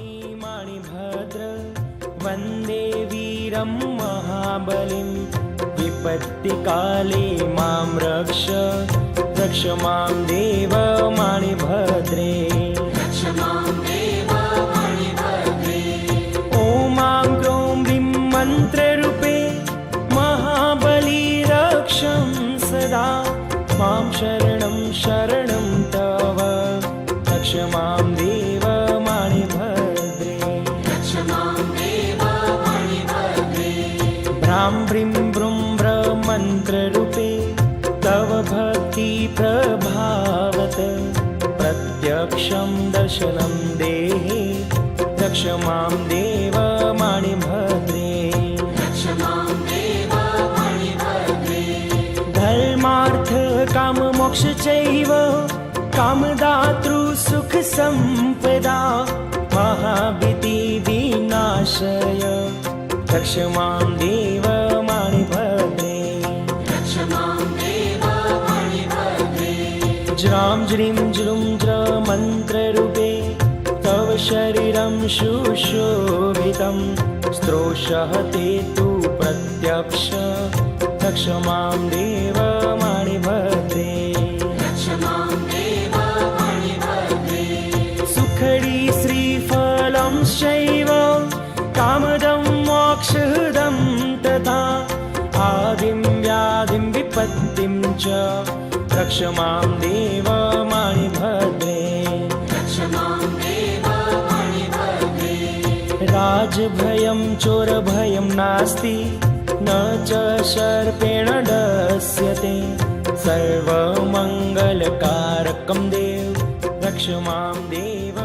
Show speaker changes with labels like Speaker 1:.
Speaker 1: नमामि मणिभद्र वन्दे वीरं महाबलिं विपत्तिकाले मां रक्ष रक्ष मां देव मणिभद्रे
Speaker 2: रक्ष मां देव मणिभद्रे।
Speaker 1: ॐ मां क्रों ब्रीं मन्त्ररूपे महाबली रक्षं सदा मां शरणं शरणं तव रक्ष मां देव मणिभद्रे
Speaker 2: रक्ष मां देव मणिभद्रे।
Speaker 1: भ्रां ब्रीं ब्रूं ब्र मन्त्ररूपे तव भक्ति प्रभावत प्रत्यक्षं दर्शनं देहि रक्ष मां देव मणिभद्रे
Speaker 2: रक्ष मां देव मणिभद्रे।
Speaker 1: धर्मार्थ काम मोक्ष चैव कामदातृ सुख संपदा महाभीति विनाशय रक्ष मां देव मणिभद्रे
Speaker 2: रक्ष मां देव मणिभद्रे।
Speaker 1: ज्रां ज्रीं ज्रूं ज्र मन्त्ररूपे तव शरीरं सुशोभितं स्त्रोषः ते तु प्रत्यक्ष रक्ष मां देव मणिभद्रे
Speaker 2: रक्ष मां देव मणिभद्रे।
Speaker 1: सुखडी श्रीफलंश्चैव कामदं मोक्षदं तथा आदिं व्याधिं विपत्तिं च रक्ष मां देव मणिभद्रे
Speaker 2: रक्ष मां देव मणिभद्रे।
Speaker 1: राजभयं चोरभयं नास्ति न च सर्पेण दस्यते सर्वमङ्गलकारकं देव रक्ष मां देव